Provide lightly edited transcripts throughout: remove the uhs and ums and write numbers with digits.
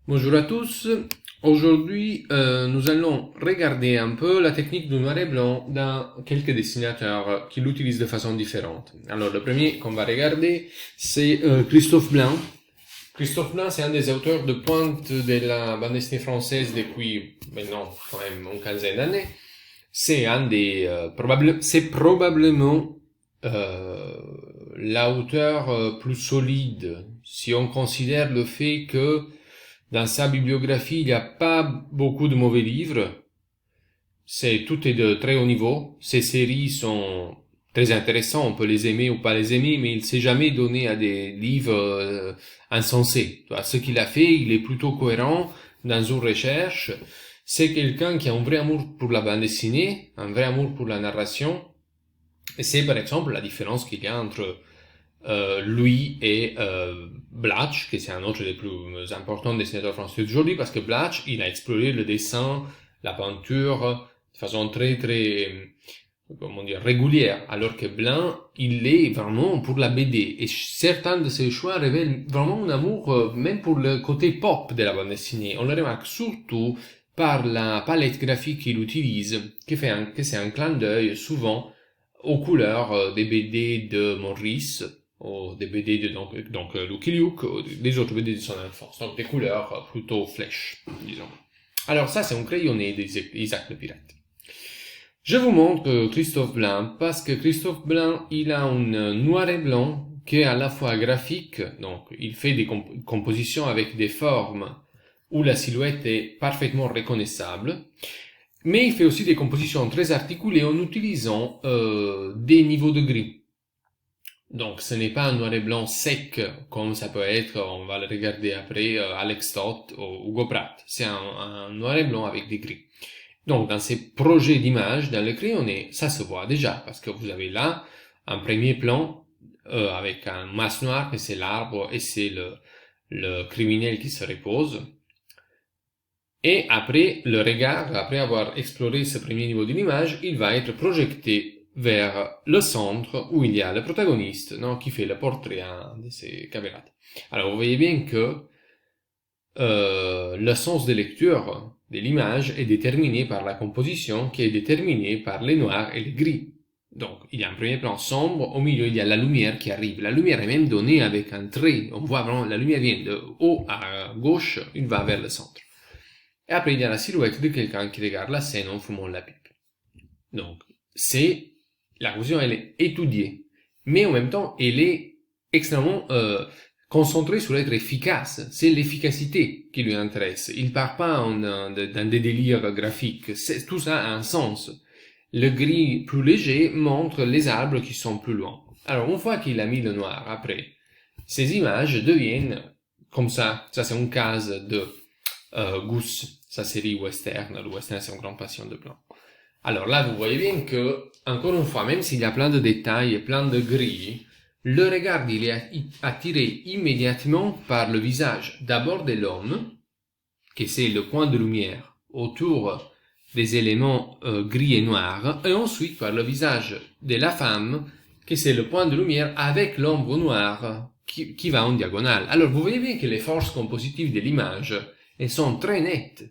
Bonjour à tous. Aujourd'hui, nous allons regarder un peu la technique du noir et blanc dans quelques dessinateurs qui l'utilisent de façon différente. Alors, le premier qu'on va regarder, c'est Christophe Blanc. Christophe Blanc, c'est un des auteurs de pointe de la bande dessinée française depuis maintenant quand même une quinzaine d'années. C'est c'est probablement l'auteur plus solide si on considère le fait que dans sa bibliographie, il n'y a pas beaucoup de mauvais livres. Tout est de très haut niveau. Ses séries sont très intéressantes. On peut les aimer ou pas les aimer, mais il s'est jamais donné à des livres insensés. Ce qu'il a fait, il est plutôt cohérent dans une recherche. C'est quelqu'un qui a un vrai amour pour la bande dessinée, un vrai amour pour la narration. Et c'est par exemple la différence qu'il y a entre lui et Blatch, qui c'est un autre des plus importants dessinateurs français d'aujourd'hui, parce que Blatch, il a exploré le dessin, la peinture, de façon très, comment dire, régulière, alors que Blanc, il est vraiment pour la BD. Et certains de ses choix révèlent vraiment un amour, même pour le côté pop de la bande dessinée. On le remarque surtout par la palette graphique qu'il utilise, que c'est un clin d'œil souvent aux couleurs des BD de Maurice, ou des BD de Lucky Luke, ou des autres BD de son enfance. Donc des couleurs plutôt flèches, disons. Alors ça, c'est un crayonné d'Isaac le Pirate. Je vous montre Christophe Blanc, parce que Christophe Blanc, il a un noir et blanc qui est à la fois graphique, donc il fait des compositions avec des formes où la silhouette est parfaitement reconnaissable, mais il fait aussi des compositions très articulées en utilisant des niveaux de gris. Donc ce n'est pas un noir et blanc sec comme ça peut être, on va le regarder après, Alex Toth ou Hugo Pratt. C'est un noir et blanc avec des gris. Donc dans ces projets d'images, dans le crayonné, ça se voit déjà, parce que vous avez là un premier plan avec un masse noire, et c'est l'arbre, et c'est le criminel qui se repose. Et après, le regard, après avoir exploré ce premier niveau de l'image, il va être projeté vers le centre où il y a le protagoniste, non, qui fait le portrait de ses camarades. Alors vous voyez bien que le sens de lecture de l'image est déterminé par la composition qui est déterminée par les noirs et les gris. Donc il y a un premier plan sombre, au milieu il y a la lumière qui arrive. La lumière est même donnée avec un trait, on voit vraiment la lumière vient de haut à gauche, il va vers le centre. Et après, il y a la silhouette de quelqu'un qui regarde la scène en fumant la pipe. Donc, la composition, elle est étudiée. Mais en même temps, elle est extrêmement concentrée sur être efficace. C'est l'efficacité qui lui intéresse. Il part pas dans des délires graphiques. Tout ça a un sens. Le gris plus léger montre les arbres qui sont plus loin. Alors, une fois qu'il a mis le noir, après, ces images deviennent comme ça. Ça, c'est une case de Goose, sa série western. Le western, c'est une grande passion de Blanc. Alors là, vous voyez bien que, encore une fois, même s'il y a plein de détails et plein de gris, le regard, il est attiré immédiatement par le visage. D'abord de l'homme, qui c'est le point de lumière autour des éléments gris et noirs, et ensuite par le visage de la femme, qui c'est le point de lumière avec l'ombre noire qui va en diagonale. Alors vous voyez bien que les forces compositives de l'image, elles sont très nettes.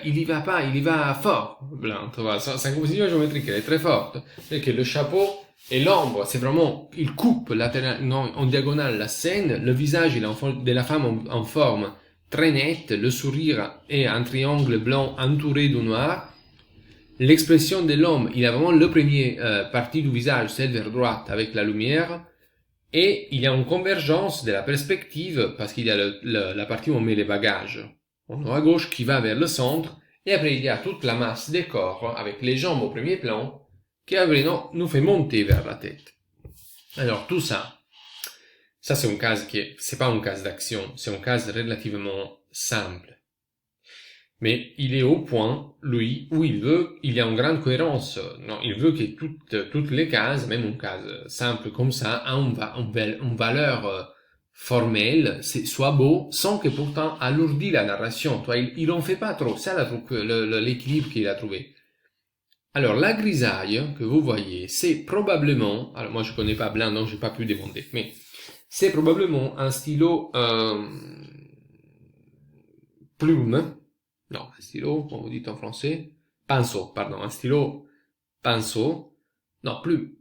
Il y va pas, il y va fort, Blanc, sa composition géométrique, elle est très forte. C'est que le chapeau et l'ombre, c'est vraiment, il coupe en diagonale la scène, le visage de la femme en forme très nette, le sourire est un triangle blanc entouré de noir. L'expression de l'homme, il a vraiment le premier partie du visage, celle vers droite avec la lumière, et il y a une convergence de la perspective, parce qu'il y a la partie où on met les bagages, en haut à gauche, qui va vers le centre, et après il y a toute la masse des corps, avec les jambes au premier plan, qui après nous fait monter vers la tête. Alors tout ça c'est un cas c'est pas un cas d'action, c'est un cas relativement simple. Mais il est au point, lui, où il y a une grande cohérence. Non, il veut que toutes les cases, même une case simple comme ça, a une valeur formelle, soit beau, sans que pourtant alourdit la narration. Toi, il en fait pas trop. C'est l'équilibre qu'il a trouvé. Alors, la grisaille que vous voyez, c'est probablement, alors moi je connais pas Blanc, donc j'ai pas pu demander, mais c'est probablement un stylo plume, non, un stylo, comme vous dites en français, pinceau, pardon, un stylo, pinceau, non, plume,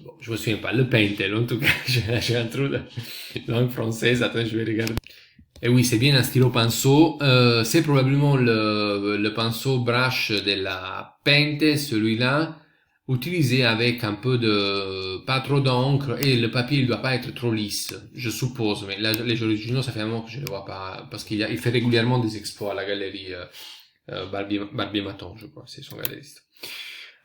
bon, je me souviens pas, le pentel, en tout cas, j'ai un trou de langue française, attends, je vais regarder. Et oui, c'est bien un stylo pinceau, c'est probablement le pinceau brush de la Pentel, celui-là, utilisé avec un peu de, pas trop d'encre, et le papier il doit pas être trop lisse, je suppose, mais là, les originaux, ça fait un moment que je ne les vois pas, parce il fait régulièrement des expos à la galerie Barbier Maton, je crois, c'est son galeriste.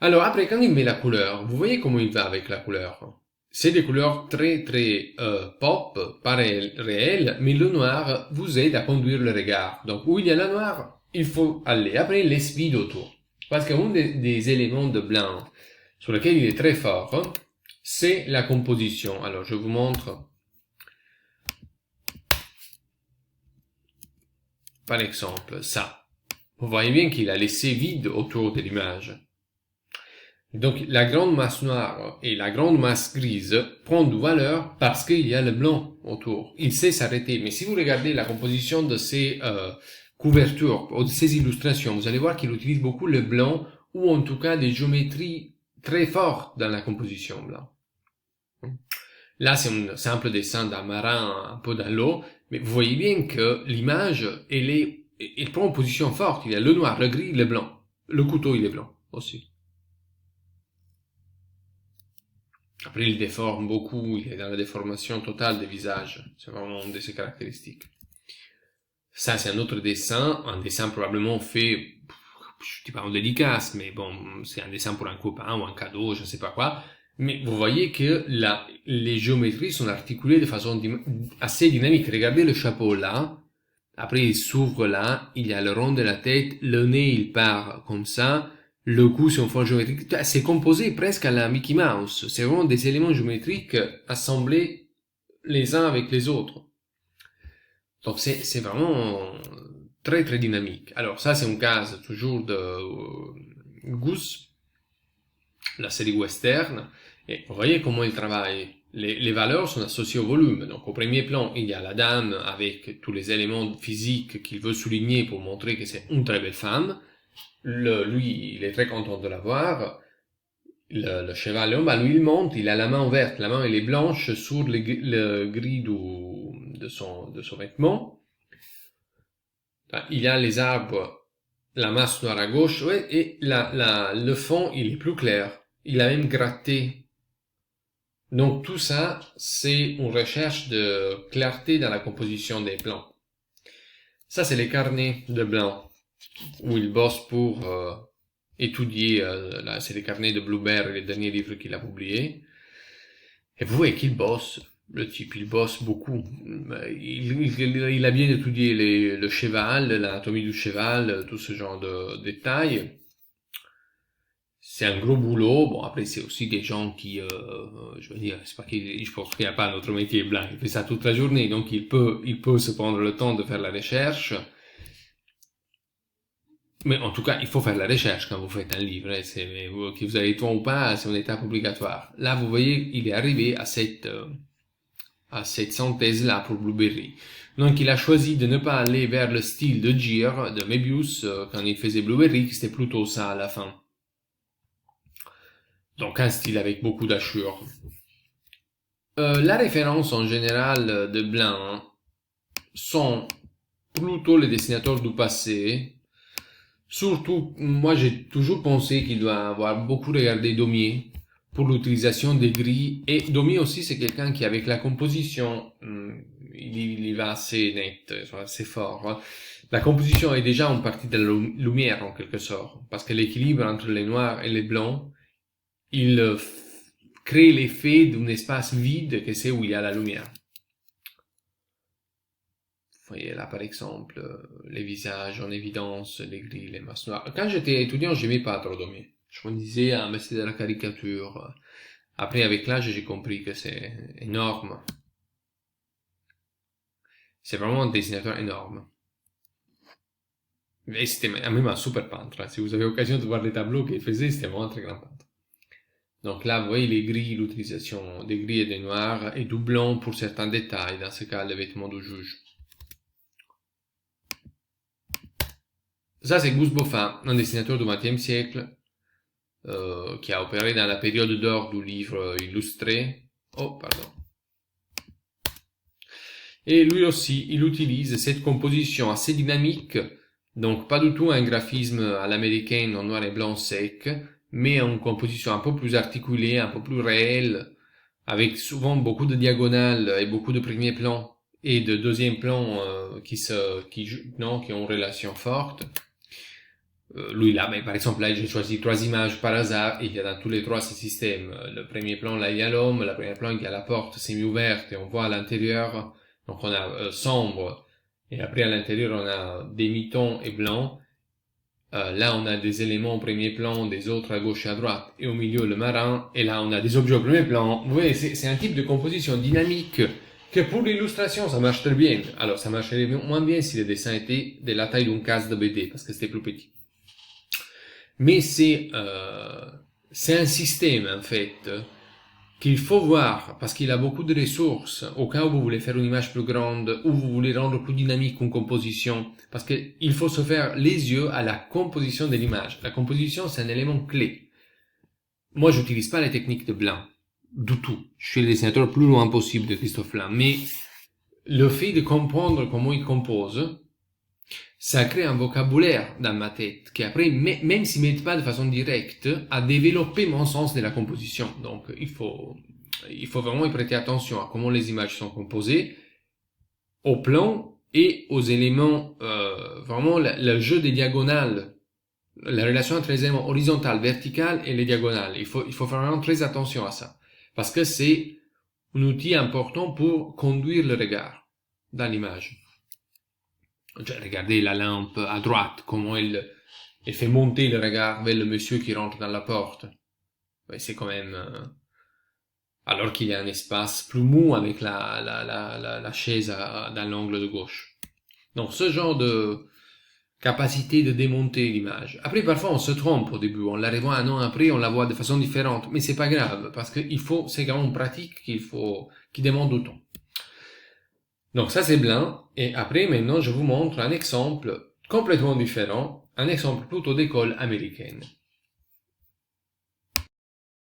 Alors après, quand il met la couleur, vous voyez comment il va avec la couleur. C'est des couleurs très très pop, pas réelles, mais le noir vous aide à conduire le regard. Donc où il y a le noir, il faut aller. Après, il laisse vide autour. Parce qu'un des éléments de blanc sur lequel il est très fort, c'est la composition. Alors je vous montre. Par exemple, ça. Vous voyez bien qu'il a laissé vide autour de l'image. Donc la grande masse noire et la grande masse grise prennent de valeur parce qu'il y a le blanc autour. Il sait s'arrêter. Mais si vous regardez la composition de ces couvertures ou de ces illustrations, vous allez voir qu'il utilise beaucoup le blanc ou en tout cas des géométries très fortes dans la composition blanc. Là, c'est un simple dessin d'un marin un peu dans l'eau, mais vous voyez bien que l'image, elle prend une position forte. Il y a le noir, le gris, le blanc. Le couteau, il est blanc aussi. Après, il déforme beaucoup, il est dans la déformation totale des visages. C'est vraiment une de ses caractéristiques. Ça, c'est un autre dessin, un dessin probablement fait, je dis pas en dédicace, mais bon, c'est un dessin pour un copain ou un cadeau, je ne sais pas quoi. Mais vous voyez que les géométries sont articulées de façon assez dynamique. Regardez le chapeau là. Après, il s'ouvre là, il y a le rond de la tête, le nez, il part comme ça. Le cou, c'est une forme géométrique. C'est composé presque à la Mickey Mouse. C'est vraiment des éléments géométriques assemblés les uns avec les autres. Donc c'est vraiment très très dynamique. Alors ça, c'est un cas toujours de Goose, la série western. Et vous voyez comment il travaille. Les valeurs sont associées au volume. Donc au premier plan, il y a la dame avec tous les éléments physiques qu'il veut souligner pour montrer que c'est une très belle femme. Lui, il est très content de la voir. Le cheval, lui, il monte, il a la main ouverte, la main elle est blanche sur le gris de son vêtement. Il y a les arbres, la masse noire à gauche, ouais, et le fond, il est plus clair. Il a même gratté. Donc tout ça, c'est une recherche de clarté dans la composition des plans. Ça, c'est les carnets de blanc, où il bosse pour étudier, là, c'est les carnets de Bluebear, les derniers livres qu'il a publiés. Et vous voyez qu'il bosse, le type, il bosse beaucoup. Il a bien étudié le cheval, l'anatomie du cheval, tout ce genre de détails. C'est un gros boulot. Bon, après, c'est aussi des gens qui, je veux dire, c'est pas qu'il, je pense qu'il n'y a pas un autre métier blanc. Il fait ça toute la journée, donc il peut se prendre le temps de faire la recherche. Mais en tout cas, il faut faire la recherche quand vous faites un livre. Hein. Que vous avez le temps ou pas, c'est une étape obligatoire. Là, vous voyez, il est arrivé à cette synthèse-là pour Blueberry. Donc, il a choisi de ne pas aller vers le style de Gier, de Möbius, quand il faisait Blueberry, que c'était plutôt ça à la fin. Donc, un style avec beaucoup d'hachures. La référence en général de Blanc sont plutôt les dessinateurs du passé. Surtout, moi j'ai toujours pensé qu'il doit avoir beaucoup regardé Daumier pour l'utilisation des gris. Et Daumier aussi, c'est quelqu'un qui, avec la composition, il va assez net, assez fort. Hein. La composition est déjà une partie de la lumière, en quelque sorte. Parce que l'équilibre entre les noirs et les blancs, il crée l'effet d'un espace vide que c'est où il y a la lumière. Vous voyez là par exemple les visages en évidence, les gris, les masses noires. Quand j'étais étudiant, j'aimais pas trop Daumier. Je me disais, ah mais c'est de la caricature. Après avec l'âge, j'ai compris que c'est énorme. C'est vraiment un dessinateur énorme. Et c'était même un super peintre. Hein. Si vous avez l'occasion de voir les tableaux qu'il faisait, c'était vraiment un très grand peintre. Donc là, vous voyez les gris, l'utilisation des gris et des noirs, et du blanc pour certains détails, dans ce cas, les vêtements du juge. Ça, c'est Gus Boffin, un dessinateur du XXe siècle, qui a opéré dans la période d'or du livre illustré. Oh, pardon. Et lui aussi, il utilise cette composition assez dynamique, donc pas du tout un graphisme à l'américaine en noir et blanc sec, mais une composition un peu plus articulée, un peu plus réelle, avec souvent beaucoup de diagonales et beaucoup de premiers plans et de deuxième plans qui ont une relation forte. Lui là, mais par exemple là j'ai choisi 3 images par hasard et il y a dans tous les 3 ce système. Le premier plan là il y a l'homme, le premier plan il y a la porte semi-ouverte et on voit à l'intérieur, donc on a sombre et après à l'intérieur on a demi-ton et blanc. Là on a des éléments au premier plan, des autres à gauche et à droite et au milieu le marin et là on a des objets au premier plan. Vous voyez c'est un type de composition dynamique que pour l'illustration ça marche très bien. Alors ça marcherait moins bien si le dessin était de la taille d'une case de BD parce que c'était plus petit. Mais c'est un système en fait qu'il faut voir parce qu'il a beaucoup de ressources au cas où vous voulez faire une image plus grande ou vous voulez rendre plus dynamique une composition parce que il faut se faire les yeux à la composition de l'image. La composition c'est un élément clé. Moi j'utilise pas les techniques de Blanc du tout. Je suis le dessinateur le plus loin possible de Christophe Blanc, mais le fait de comprendre comment il compose ça crée un vocabulaire dans ma tête qui après, même s'il m'aide pas de façon directe, a développé mon sens de la composition. Donc, il faut vraiment y prêter attention à comment les images sont composées, au plan et aux éléments, vraiment le jeu des diagonales, la relation entre les éléments horizontales, verticales et les diagonales. Il faut faire vraiment très attention à ça. Parce que c'est un outil important pour conduire le regard dans l'image. Regardez la lampe à droite, comment elle fait monter le regard vers le monsieur qui rentre dans la porte. C'est quand même... alors qu'il y a un espace plus mou avec la chaise dans l'angle de gauche. Donc ce genre de capacité de démonter l'image. Après, parfois, on se trompe au début. On la revoit un an après, on la voit de façon différente. Mais c'est pas grave, parce que c'est quand même une pratique qui demande du temps. Donc ça c'est blanc, et après maintenant je vous montre un exemple complètement différent, un exemple plutôt d'école américaine.